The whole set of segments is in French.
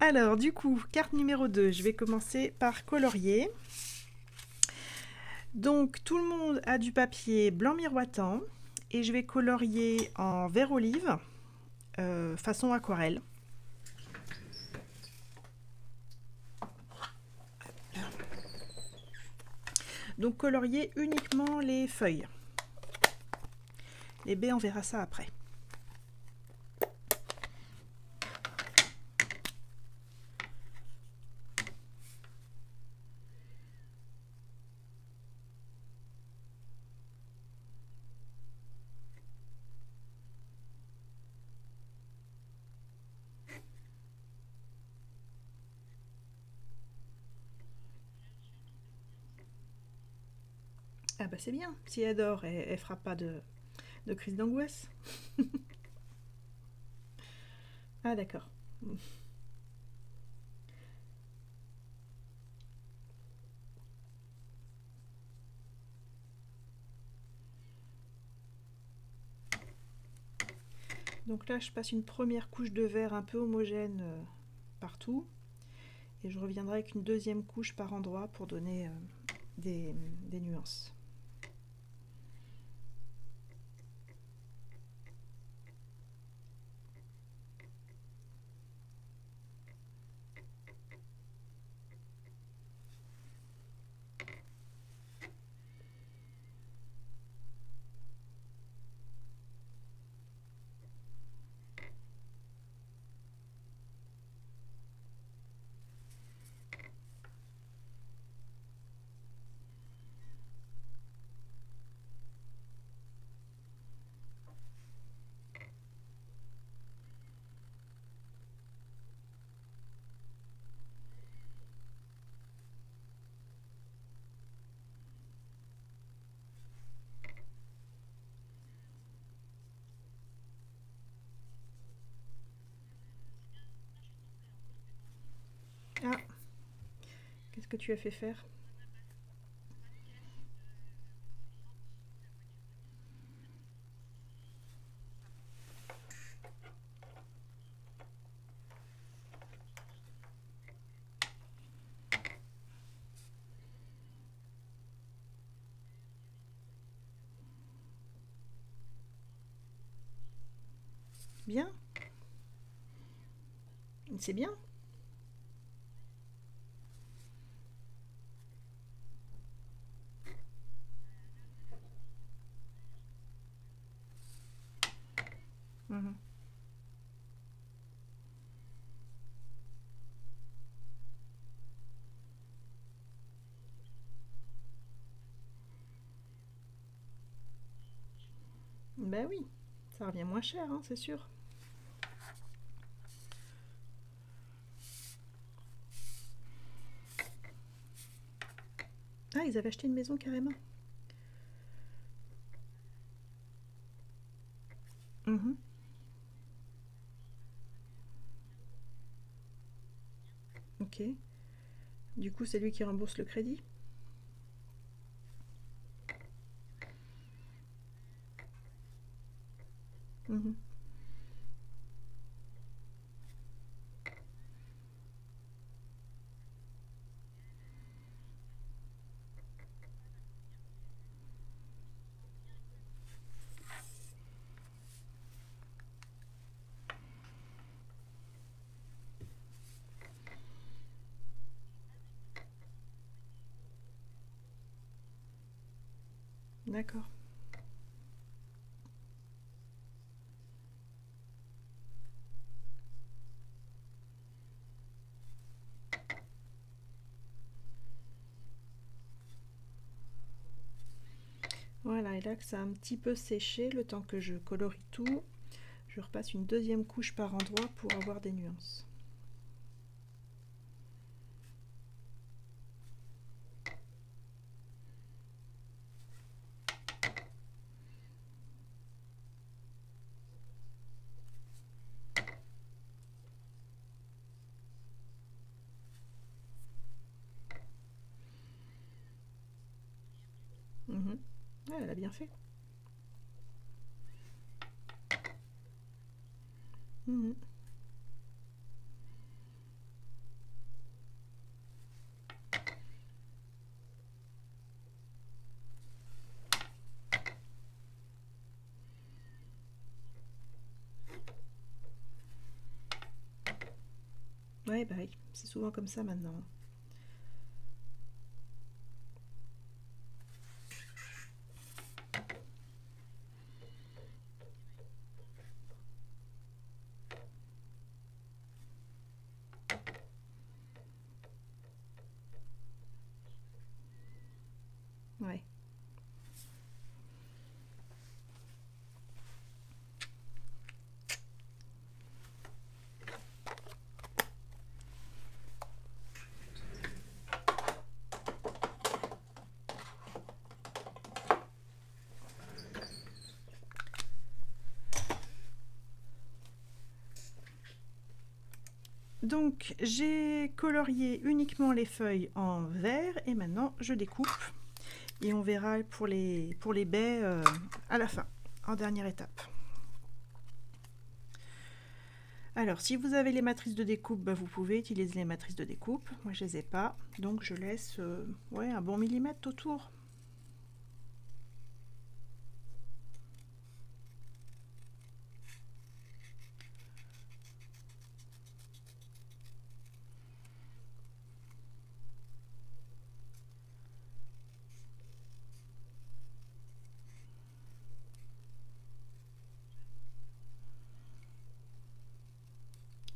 Alors, du coup, carte numéro 2, je vais commencer par colorier. Donc, tout le monde a du papier blanc miroitant et je vais colorier en vert olive, façon aquarelle. Donc, colorier uniquement les feuilles. Les baies, on verra ça après. Ah bah c'est bien, si elle dort, elle fera pas de crise d'angoisse. Ah d'accord. Donc là, je passe une première couche de vert un peu homogène partout. Et je reviendrai avec une deuxième couche par endroit pour donner des nuances. Ah, qu'est-ce que tu as fait faire? Bien? C'est bien? Mhm. Ben oui, ça revient moins cher, hein, c'est sûr. Ah, ils avaient acheté une maison carrément. Mhm. Ok. Du coup, c'est lui qui rembourse le crédit? Mhm. D'accord. Voilà, et là que ça a un petit peu séché, le temps que je colorie tout, je repasse une deuxième couche par endroit pour avoir des nuances. Mhm. Ouais, elle a bien fait. Mhm. Ouais, bah oui, c'est souvent comme ça maintenant. Ouais. Donc j'ai colorié uniquement les feuilles en vert et maintenant je découpe et on verra pour les baies à la fin, en dernière étape. Alors si vous avez les matrices de découpe, bah, vous pouvez utiliser les matrices de découpe. Moi je les ai pas, donc je laisse ouais, un bon millimètre autour.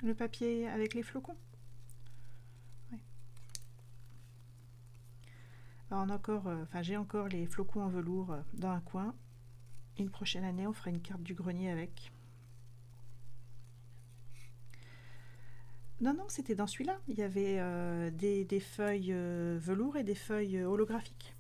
Le papier avec les flocons. Ouais. Alors j'ai encore les flocons en velours dans un coin. Une prochaine année, on fera une carte du grenier avec. Non, non, c'était dans celui-là. Il y avait des feuilles velours et des feuilles holographiques.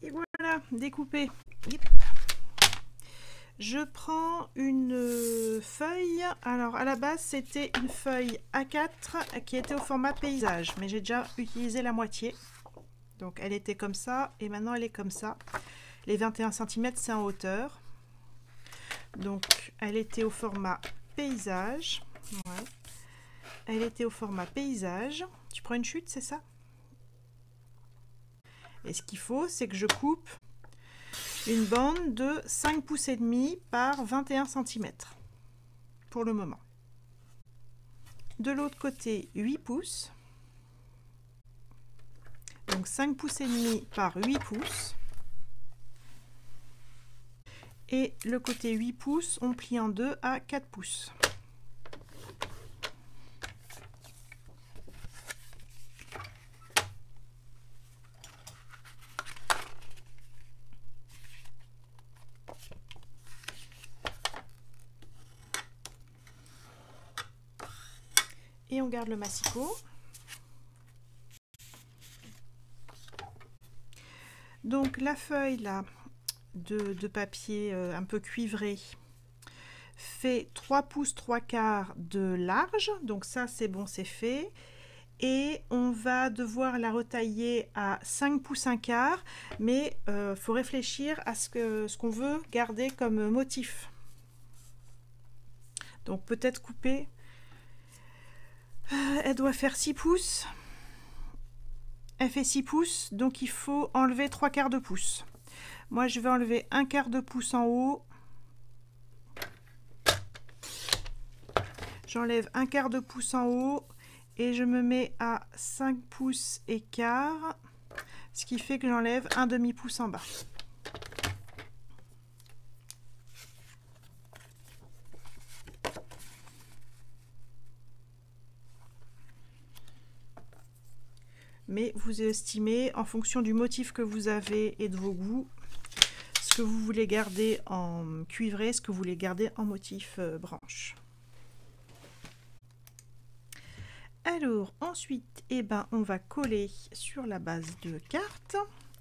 Et voilà, découpé. Yep. Je prends une feuille. Alors à la base c'était une feuille A4 qui était au format paysage, mais j'ai déjà utilisé la moitié. Donc elle était comme ça et maintenant elle est comme ça. Les 21 cm c'est en hauteur. Donc elle était au format paysage. Ouais. Elle était au format paysage. Tu prends une chute, c'est ça? Et ce qu'il faut, c'est que je coupe une bande de 5 pouces et demi par 21 cm pour le moment. De l'autre côté, 8 pouces. Donc 5 pouces et demi par 8 pouces. Et le côté 8 pouces, on plie en deux à 4 pouces. et on garde le massicot. Donc la feuille là de papier un peu cuivré fait 3 pouces 3/4 de large, donc ça c'est bon, c'est fait. Et on va devoir la retailler à 5 pouces 1/4, mais faut réfléchir à ce qu'on veut garder comme motif. Donc peut-être couper, elle doit faire 6 pouces, elle fait 6 pouces, donc il faut enlever 3/4 de pouce. Moi je vais enlever 1/4 de pouce en haut, j'enlève 1/4 de pouce en haut et je me mets à 5 pouces et quart, ce qui fait que j'enlève un demi-pouce en bas. Mais vous estimez en fonction du motif que vous avez et de vos goûts, ce que vous voulez garder en cuivré, ce que vous voulez garder en motif branche. Alors ensuite, eh ben, on va coller sur la base de carte.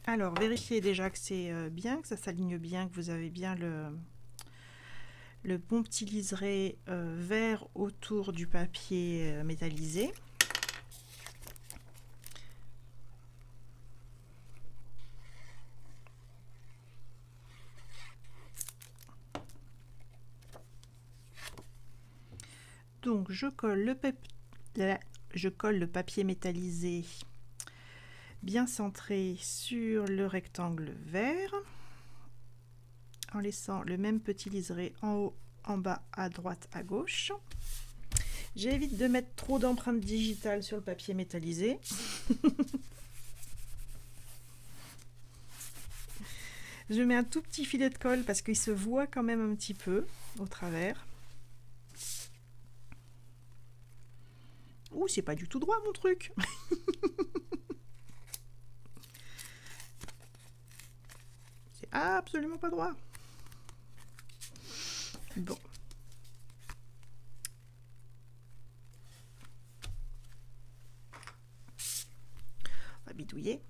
Alors vérifiez déjà que c'est bien, que ça s'aligne bien, que vous avez bien le bon petit liseré vert autour du papier métallisé. Donc je colle le papier métallisé bien centré sur le rectangle vert, en laissant le même petit liseré en haut, en bas, à droite, à gauche. J'évite de mettre trop d'empreintes digitales sur le papier métallisé. Je mets un tout petit filet de colle parce qu'il se voit quand même un petit peu au travers. Ouh, c'est pas du tout droit mon truc. C'est absolument pas droit. Bon. On va bidouiller.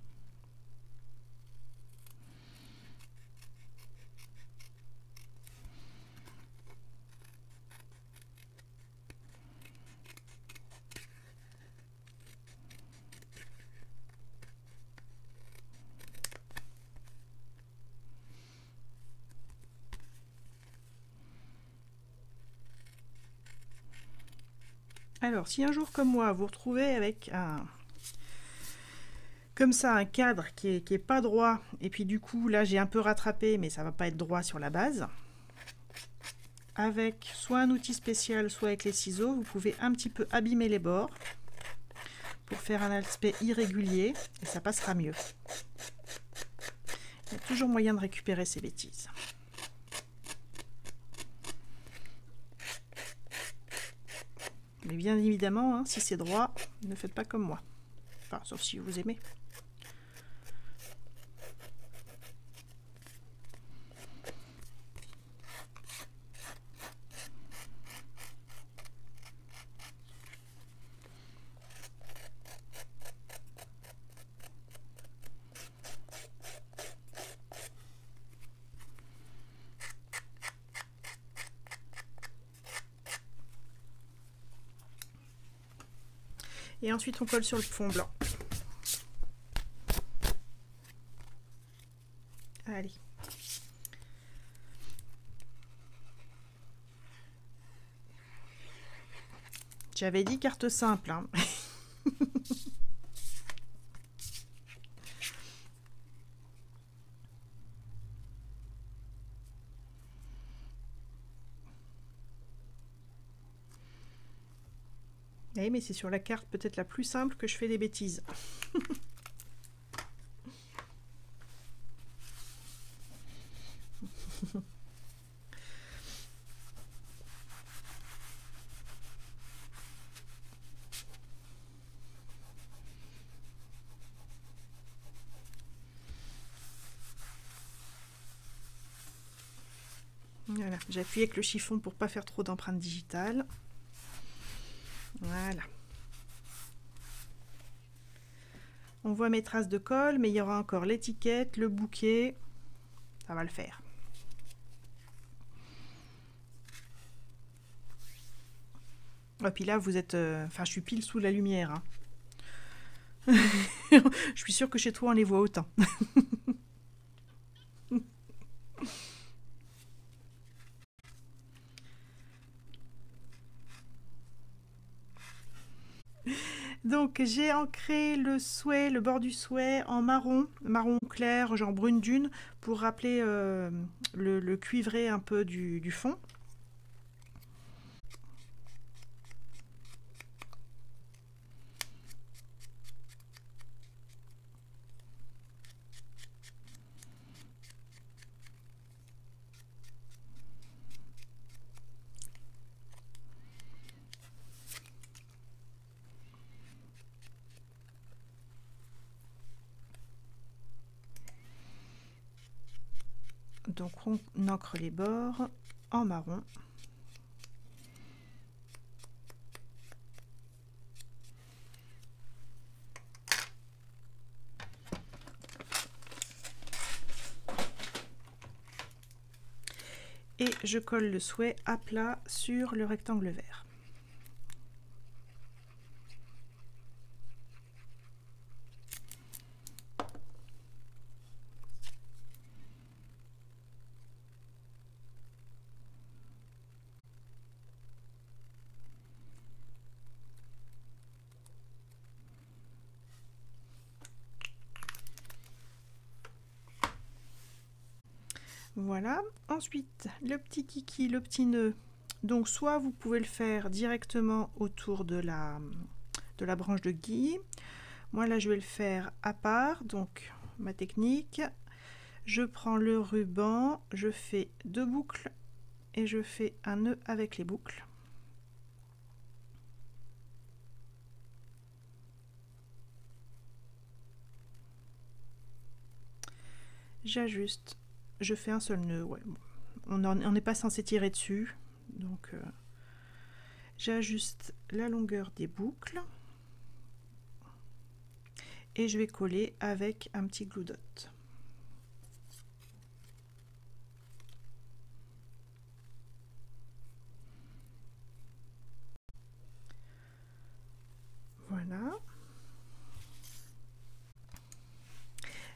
Alors, si un jour comme moi, vous retrouvez avec comme ça un cadre qui est pas droit, et puis du coup là j'ai un peu rattrapé, mais ça va pas être droit sur la base, avec soit un outil spécial, soit avec les ciseaux, vous pouvez un petit peu abîmer les bords pour faire un aspect irrégulier, et ça passera mieux. Il y a toujours moyen de récupérer ces bêtises. Mais bien évidemment, hein, si c'est droit, ne faites pas comme moi. Enfin, sauf si vous aimez. Et ensuite on colle sur le fond blanc. Allez. J'avais dit carte simple, hein. Oui, mais c'est sur la carte peut-être la plus simple que je fais des bêtises. Voilà, j'appuie avec le chiffon pour pas faire trop d'empreintes digitales. Voilà. On voit mes traces de colle, mais il y aura encore l'étiquette, le bouquet. Ça va le faire. Et puis là, vous êtes... Enfin, je suis pile sous la lumière. Hein. Je suis sûre que chez toi, on les voit autant. Donc j'ai ancré le souhait, le bord du souhait en marron, marron clair, genre brune dune, pour rappeler le cuivré un peu du fond. Donc on ancre les bords en marron. Et je colle le souhait à plat sur le rectangle vert. Voilà, ensuite le petit kiki, le petit nœud. Donc soit vous pouvez le faire directement autour de la branche de gui. Moi là je vais le faire à part, donc ma technique. Je prends le ruban, je fais 2 boucles et je fais un nœud avec les boucles. J'ajuste, je fais un seul nœud, ouais. On n'est pas censé tirer dessus, donc j'ajuste la longueur des boucles et je vais coller avec un petit glue dot. Voilà.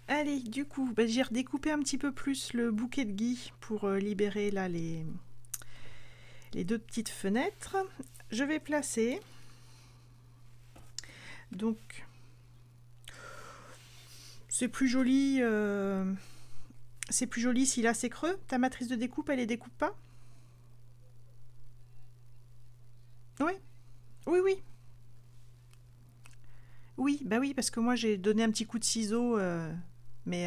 Allez, du coup, j'ai redécoupé un petit peu plus le bouquet de gui pour libérer là les 2 petites fenêtres. Je vais placer. Donc, c'est plus joli. C'est plus joli si là c'est creux. Ta matrice de découpe, elle les découpe pas? Oui, oui, oui. Oui, bah oui, parce que moi j'ai donné un petit coup de ciseau, mais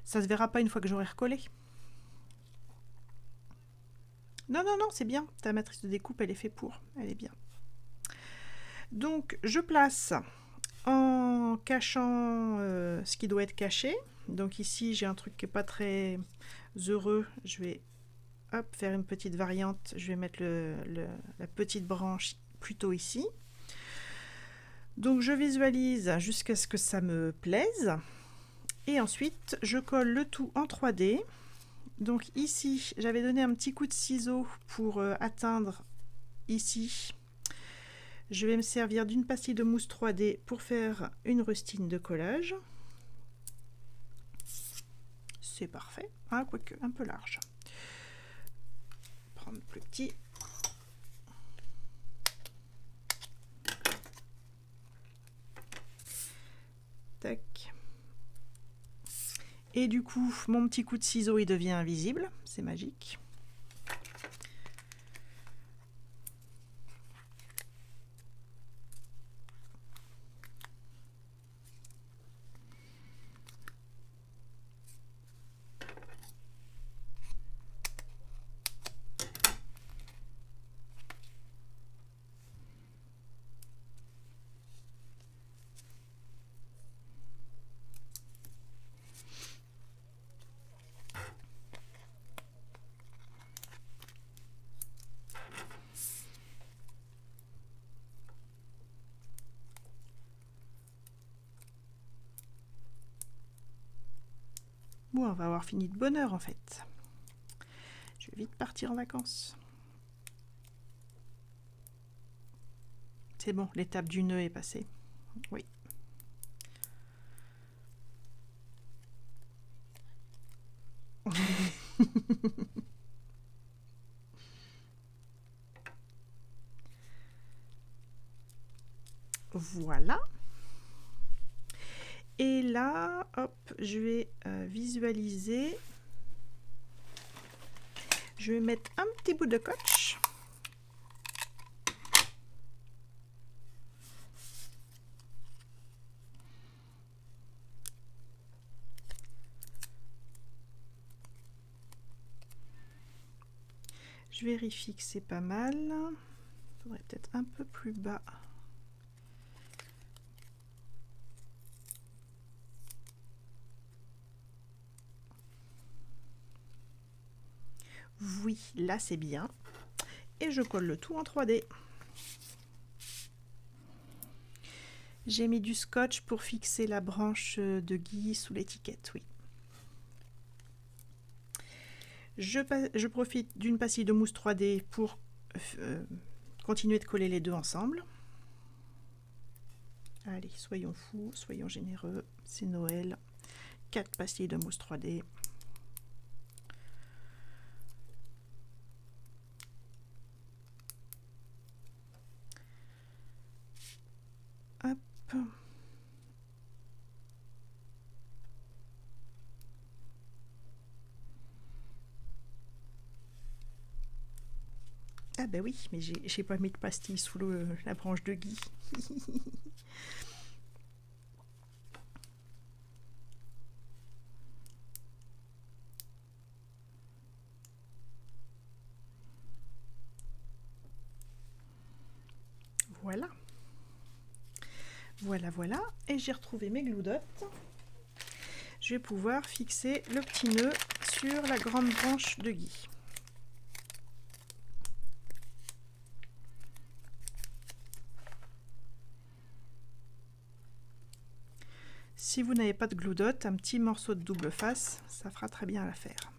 ça se verra pas une fois que j'aurai recollé. Non, non, non, c'est bien. Ta matrice de découpe, elle est faite pour. Elle est bien. Donc, je place en cachant ce qui doit être caché. Donc ici, j'ai un truc qui n'est pas très heureux. Je vais hop, faire une petite variante. Je vais mettre la petite branche plutôt ici. Donc, je visualise jusqu'à ce que ça me plaise. Et ensuite, je colle le tout en 3D. Donc ici, j'avais donné un petit coup de ciseau pour atteindre ici. Je vais me servir d'une pastille de mousse 3D pour faire une rustine de collage. C'est parfait, hein, quoique un peu large. Prendre plus petit. Tac. Et du coup, mon petit coup de ciseau, il devient invisible. C'est magique. Bon, on va avoir fini de bonne heure en fait. Je vais vite partir en vacances. C'est bon, l'étape du nœud est passée. Oui. Voilà. Et là, hop, je vais visualiser. Je vais mettre un petit bout de coach. Je vérifie que c'est pas mal. Il faudrait peut-être un peu plus bas. Oui, là c'est bien. Et je colle le tout en 3D. J'ai mis du scotch pour fixer la branche de gui sous l'étiquette, oui. Je profite d'une pastille de mousse 3D pour continuer de coller les deux ensemble. Allez, soyons fous, soyons généreux, c'est Noël. 4 pastilles de mousse 3D. Hop. Ah ben oui, mais j'ai pas mis de pastille sous la branche de gui. Voilà. Voilà, voilà. Et j'ai retrouvé mes gloudottes. Je vais pouvoir fixer le petit nœud sur la grande branche de gui. Si vous n'avez pas de gloudotte, un petit morceau de double face, ça fera très bien l'affaire.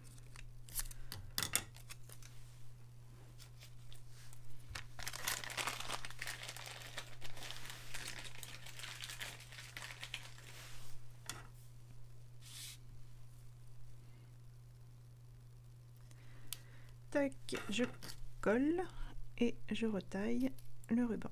Tac, je colle et je retaille le ruban.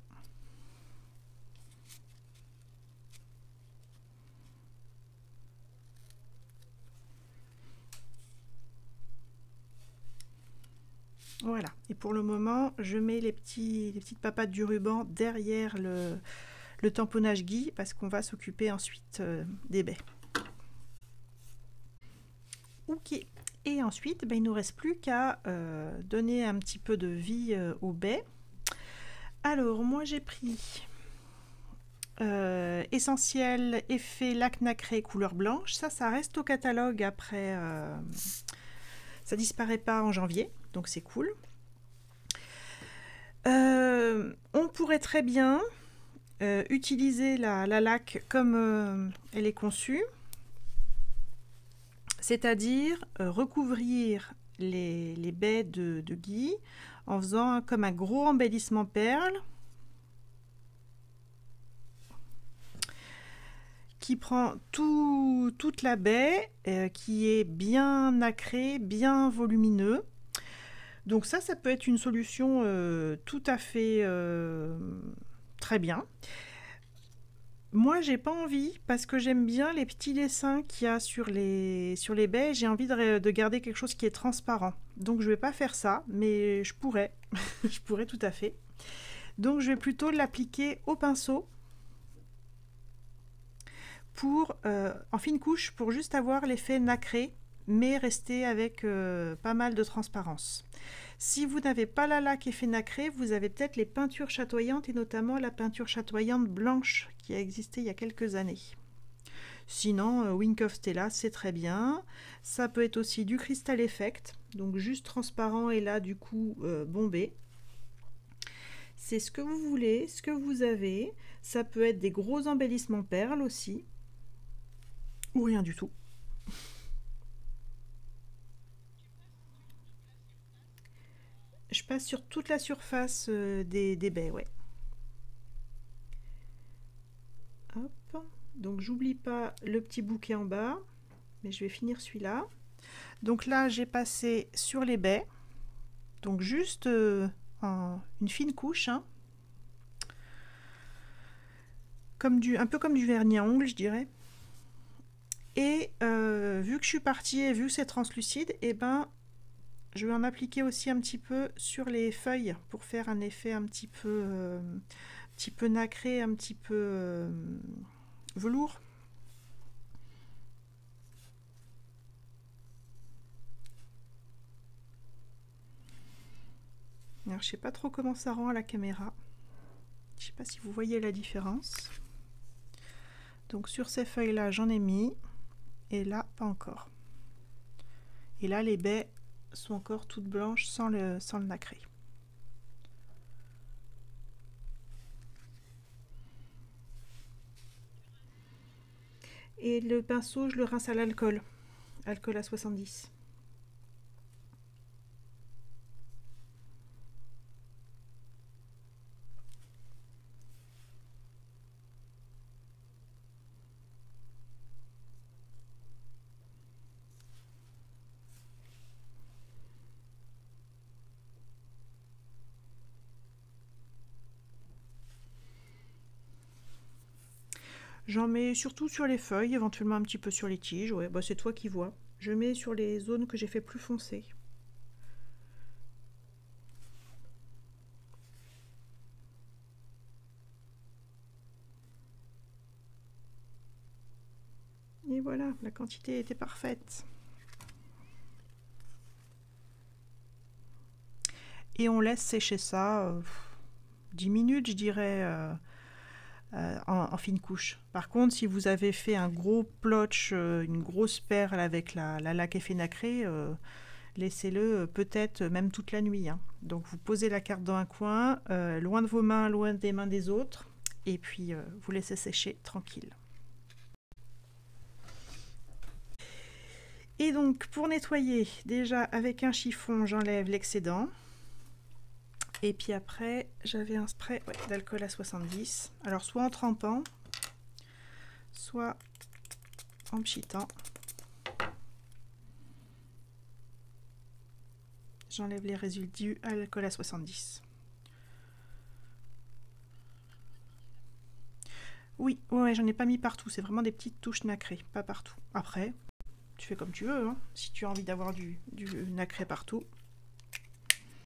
Voilà, et pour le moment, je mets les petites papates du ruban derrière le tamponnage gui parce qu'on va s'occuper ensuite des baies. Ok, et ensuite, ben, il ne nous reste plus qu'à donner un petit peu de vie aux baies. Alors, moi j'ai pris Essentiel effet lac nacré couleur blanche. Ça reste au catalogue après. Ça disparaît pas en janvier, donc c'est cool. On pourrait très bien utiliser la laque comme elle est conçue, c'est-à-dire recouvrir les baies de gui en faisant comme un gros embellissement perle qui prend toute la baie, qui est bien nacrée, bien volumineux. Donc ça peut être une solution tout à fait très bien. Moi, j'ai pas envie, parce que j'aime bien les petits dessins qu'il y a sur les baies. J'ai envie de garder quelque chose qui est transparent. Donc je vais pas faire ça, mais je pourrais. Je pourrais tout à fait. Donc je vais plutôt l'appliquer au pinceau pour en fine couche pour juste avoir l'effet nacré mais rester avec pas mal de transparence. Si vous n'avez pas la laque effet nacré, vous avez peut-être les peintures chatoyantes et notamment la peinture chatoyante blanche qui a existé il y a quelques années. Sinon, Wink of Stella, c'est très bien. Ça peut être aussi du Crystal Effect, donc juste transparent et là du coup bombé. C'est ce que vous voulez, ce que vous avez. Ça peut être des gros embellissements perles aussi, ou rien du tout. je passe sur toute la surface des baies, ouais. Hop. Donc j'oublie pas le petit bouquet en bas, mais je vais finir celui-là. Donc là j'ai passé sur les baies, donc juste une fine couche, hein. Un peu comme du vernis à ongles, je dirais. Et vu que je suis partie et vu que c'est translucide, et ben je vais en appliquer aussi un petit peu sur les feuilles pour faire un effet un petit peu nacré, un petit peu velours. Alors, je sais pas trop comment ça rend à la caméra. Je sais pas si vous voyez la différence. Donc sur ces feuilles là j'en ai mis et là pas encore. Et là les baies sont encore toutes blanches sans le nacré. Et le pinceau je le rince à l'alcool, alcool à 70. J'en mets surtout sur les feuilles, éventuellement un petit peu sur les tiges. Ouais, bah c'est toi qui vois. Je mets sur les zones que j'ai fait plus foncées. Et voilà, la quantité était parfaite. Et on laisse sécher ça 10 minutes, je dirais, en fine couche. Par contre, si vous avez fait un gros plotch, une grosse perle avec la laque effet nacré, laissez-le peut-être même toute la nuit, hein. Donc vous posez la carte dans un coin, loin de vos mains, loin des mains des autres, et puis vous laissez sécher tranquille. Et donc pour nettoyer, déjà avec un chiffon, j'enlève l'excédent. Et puis après, j'avais un spray d'alcool à 70. Alors soit en trempant, soit en pchitant. J'enlève les résidus à l'alcool à 70. Oui, ouais, j'en ai pas mis partout. C'est vraiment des petites touches nacrées, pas partout. Après, tu fais comme tu veux, hein. Si tu as envie d'avoir du nacré partout,